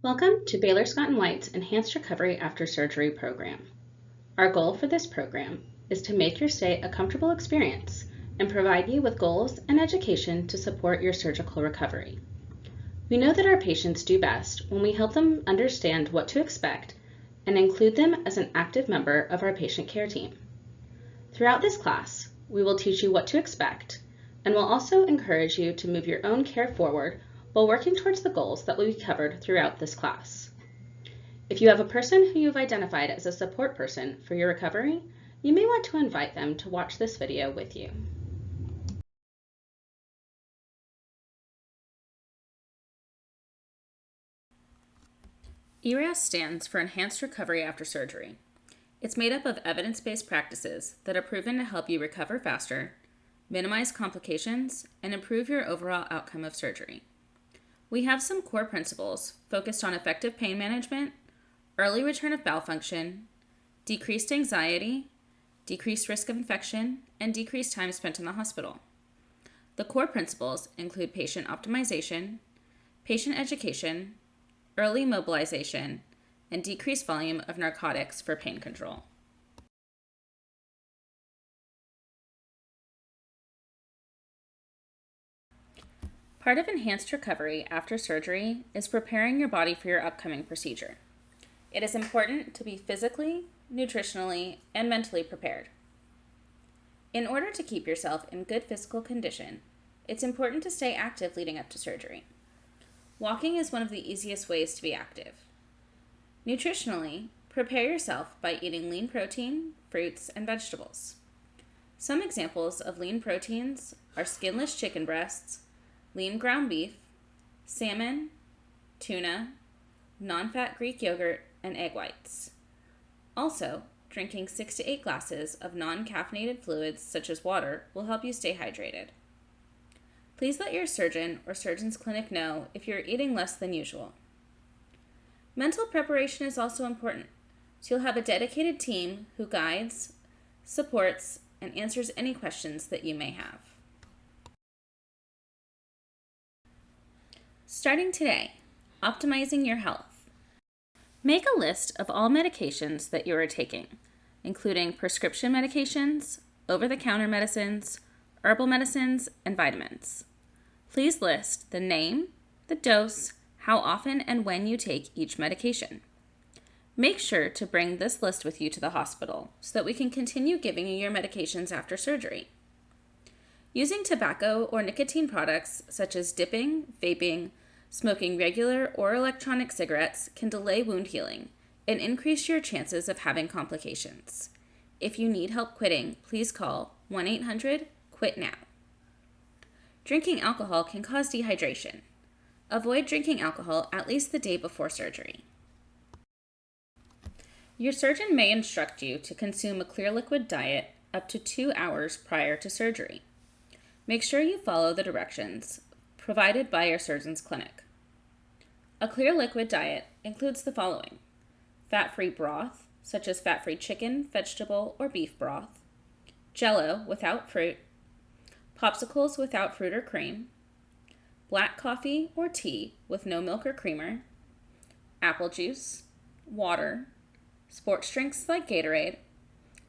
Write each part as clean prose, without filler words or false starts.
Welcome to Baylor Scott & White's Enhanced Recovery After Surgery program. Our goal for this program is to make your stay a comfortable experience and provide you with goals and education to support your surgical recovery. We know that our patients do best when we help them understand what to expect and include them as an active member of our patient care team. Throughout this class, we will teach you what to expect and will also encourage you to move your own care forward while working towards the goals that will be covered throughout this class. If you have a person who you've identified as a support person for your recovery, you may want to invite them to watch this video with you. ERAS stands for Enhanced Recovery After Surgery. It's made up of evidence-based practices that are proven to help you recover faster, minimize complications, and improve your overall outcome of surgery. We have some core principles focused on effective pain management, early return of bowel function, decreased anxiety, decreased risk of infection, and decreased time spent in the hospital. The core principles include patient optimization, patient education, early mobilization, and decreased volume of narcotics for pain control. Part of enhanced recovery after surgery is preparing your body for your upcoming procedure. It is important to be physically, nutritionally, and mentally prepared. In order to keep yourself in good physical condition, it's important to stay active leading up to surgery. Walking is one of the easiest ways to be active. Nutritionally, prepare yourself by eating lean protein, fruits, and vegetables. Some examples of lean proteins are skinless chicken breasts, lean ground beef, salmon, tuna, non-fat Greek yogurt, and egg whites. Also, drinking 6 to 8 glasses of non-caffeinated fluids such as water will help you stay hydrated. Please let your surgeon or surgeon's clinic know if you're eating less than usual. Mental preparation is also important, so you'll have a dedicated team who guides, supports, and answers any questions that you may have. Starting today, optimizing your health. Make a list of all medications that you are taking, including prescription medications, over-the-counter medicines, herbal medicines, and vitamins. Please list the name, the dose, how often and when you take each medication. Make sure to bring this list with you to the hospital so that we can continue giving you your medications after surgery. Using tobacco or nicotine products such as dipping, vaping, smoking regular or electronic cigarettes can delay wound healing and increase your chances of having complications. If you need help quitting, please call 1-800-QUIT-NOW. Drinking alcohol can cause dehydration. Avoid drinking alcohol at least the day before surgery. Your surgeon may instruct you to consume a clear liquid diet up to 2 hours prior to surgery. Make sure you follow the directions provided by your surgeon's clinic. A clear liquid diet includes the following: fat-free broth, such as fat-free chicken, vegetable, or beef broth, Jell-O without fruit, popsicles without fruit or cream, black coffee or tea with no milk or creamer, apple juice, water, sports drinks like Gatorade,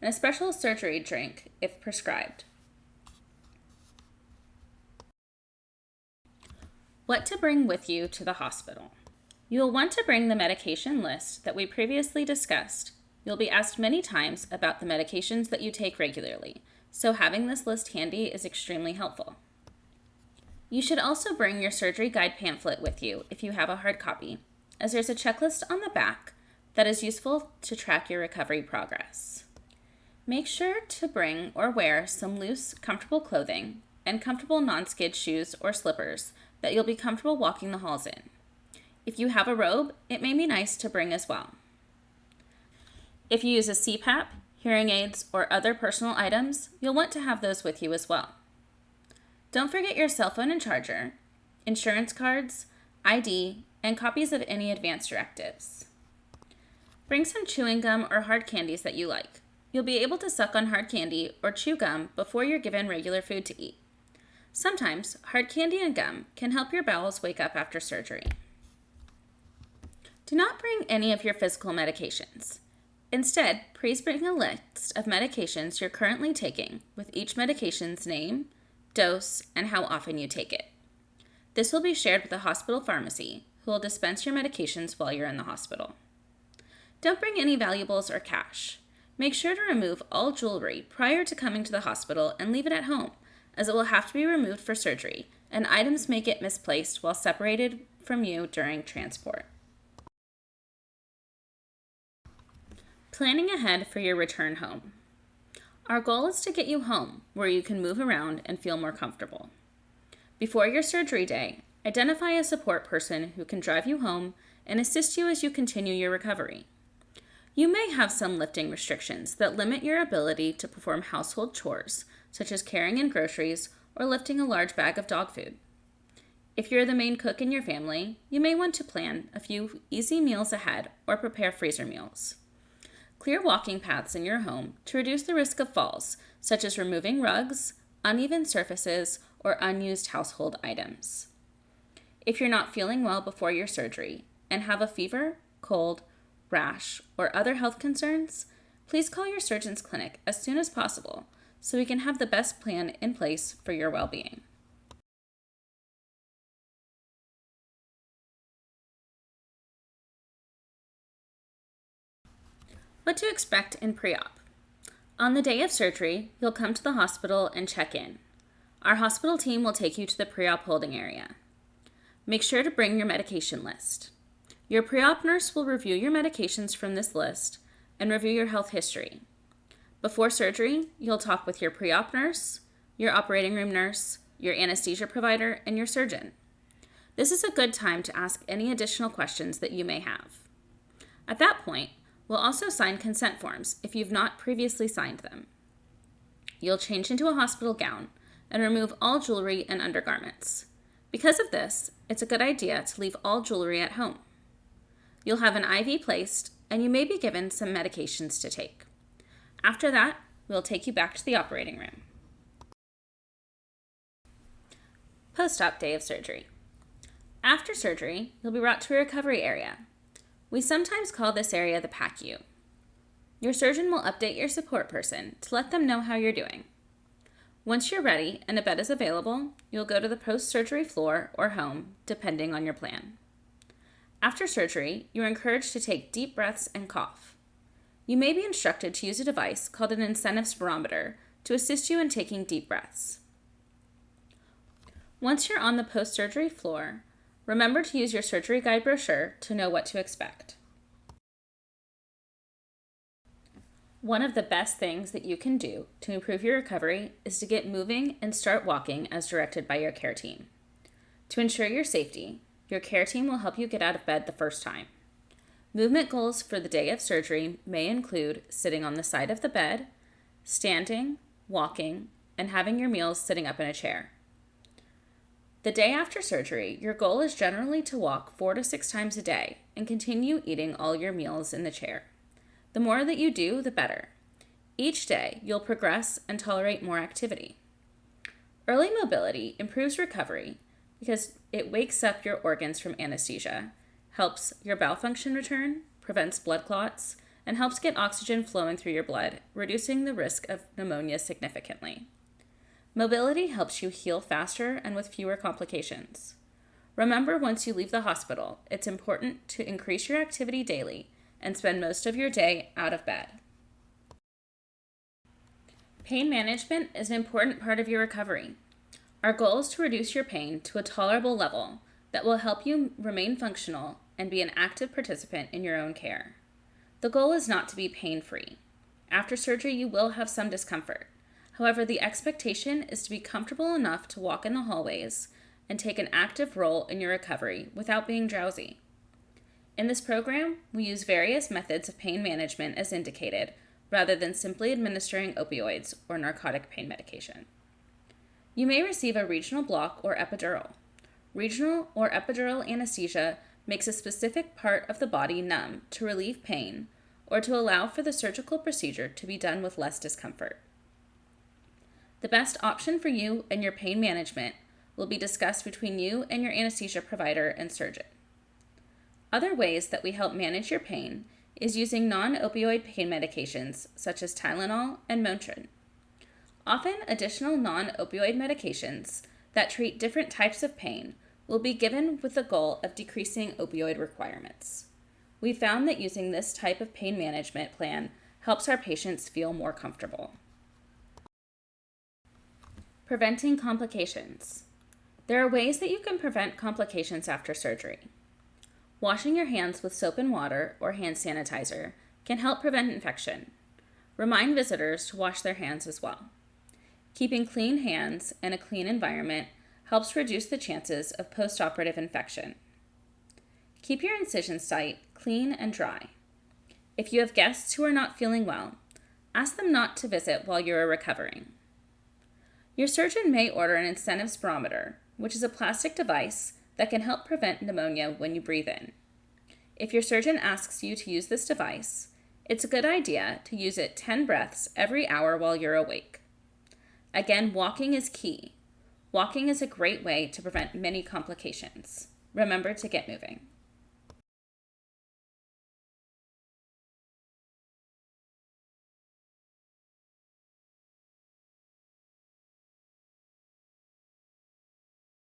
and a special surgery drink if prescribed. What to bring with you to the hospital. You will want to bring the medication list that we previously discussed. You'll be asked many times about the medications that you take regularly, so having this list handy is extremely helpful. You should also bring your surgery guide pamphlet with you if you have a hard copy, as there's a checklist on the back that is useful to track your recovery progress. Make sure to bring or wear some loose, comfortable clothing and comfortable non-skid shoes or slippers that you'll be comfortable walking the halls in. If you have a robe, it may be nice to bring as well. If you use a CPAP, hearing aids, or other personal items, you'll want to have those with you as well. Don't forget your cell phone and charger, insurance cards, ID, and copies of any advance directives. Bring some chewing gum or hard candies that you like. You'll be able to suck on hard candy or chew gum before you're given regular food to eat. Sometimes, hard candy and gum can help your bowels wake up after surgery. Do not bring any of your physical medications. Instead, please bring a list of medications you're currently taking with each medication's name, dose, and how often you take it. This will be shared with the hospital pharmacy, who will dispense your medications while you're in the hospital. Don't bring any valuables or cash. Make sure to remove all jewelry prior to coming to the hospital and leave it at home, as it will have to be removed for surgery, and items may get misplaced while separated from you during transport. Planning ahead for your return home. Our goal is to get you home where you can move around and feel more comfortable. Before your surgery day, identify a support person who can drive you home and assist you as you continue your recovery. You may have some lifting restrictions that limit your ability to perform household chores, such as carrying in groceries or lifting a large bag of dog food. If you're the main cook in your family, you may want to plan a few easy meals ahead or prepare freezer meals. Clear walking paths in your home to reduce the risk of falls, such as removing rugs, uneven surfaces, or unused household items. If you're not feeling well before your surgery and have a fever, cold, rash, or other health concerns, please call your surgeon's clinic as soon as possible so we can have the best plan in place for your well-being. What to expect in pre-op. On the day of surgery, you'll come to the hospital and check in. Our hospital team will take you to the pre-op holding area. Make sure to bring your medication list. Your pre-op nurse will review your medications from this list and review your health history. Before surgery, you'll talk with your pre-op nurse, your operating room nurse, your anesthesia provider, and your surgeon. This is a good time to ask any additional questions that you may have. At that point, we'll also sign consent forms if you've not previously signed them. You'll change into a hospital gown and remove all jewelry and undergarments. Because of this, it's a good idea to leave all jewelry at home. You'll have an IV placed, and you may be given some medications to take. After that, we'll take you back to the operating room. Post-op day of surgery. After surgery, you'll be brought to a recovery area. We sometimes call this area the PACU. Your surgeon will update your support person to let them know how you're doing. Once you're ready and a bed is available, you'll go to the post-surgery floor or home, depending on your plan. After surgery, you're encouraged to take deep breaths and cough. You may be instructed to use a device called an incentive spirometer to assist you in taking deep breaths. Once you're on the post-surgery floor, remember to use your surgery guide brochure to know what to expect. One of the best things that you can do to improve your recovery is to get moving and start walking as directed by your care team. To ensure your safety, your care team will help you get out of bed the first time. Movement goals for the day of surgery may include sitting on the side of the bed, standing, walking, and having your meals sitting up in a chair. The day after surgery, your goal is generally to walk 4 to 6 times a day and continue eating all your meals in the chair. The more that you do, the better. Each day, you'll progress and tolerate more activity. Early mobility improves recovery because it wakes up your organs from anesthesia, helps your bowel function return, prevents blood clots, and helps get oxygen flowing through your blood, reducing the risk of pneumonia significantly. Mobility helps you heal faster and with fewer complications. Remember, once you leave the hospital, it's important to increase your activity daily and spend most of your day out of bed. Pain management is an important part of your recovery. Our goal is to reduce your pain to a tolerable level that will help you remain functional and be an active participant in your own care. The goal is not to be pain-free. After surgery, you will have some discomfort. However, the expectation is to be comfortable enough to walk in the hallways and take an active role in your recovery without being drowsy. In this program, we use various methods of pain management as indicated, rather than simply administering opioids or narcotic pain medication. You may receive a regional block or epidural. Regional or epidural anesthesia makes a specific part of the body numb to relieve pain or to allow for the surgical procedure to be done with less discomfort. The best option for you and your pain management will be discussed between you and your anesthesia provider and surgeon. Other ways that we help manage your pain is using non-opioid pain medications such as Tylenol and Motrin. Often, additional non-opioid medications that treat different types of pain will be given with the goal of decreasing opioid requirements. We found that using this type of pain management plan helps our patients feel more comfortable. Preventing complications. There are ways that you can prevent complications after surgery. Washing your hands with soap and water or hand sanitizer can help prevent infection. Remind visitors to wash their hands as well. Keeping clean hands and a clean environment helps reduce the chances of postoperative infection. Keep your incision site clean and dry. If you have guests who are not feeling well, ask them not to visit while you are recovering. Your surgeon may order an incentive spirometer, which is a plastic device that can help prevent pneumonia when you breathe in. If your surgeon asks you to use this device, it's a good idea to use it 10 breaths every hour while you're awake. Again, walking is key. Walking is a great way to prevent many complications. Remember to get moving.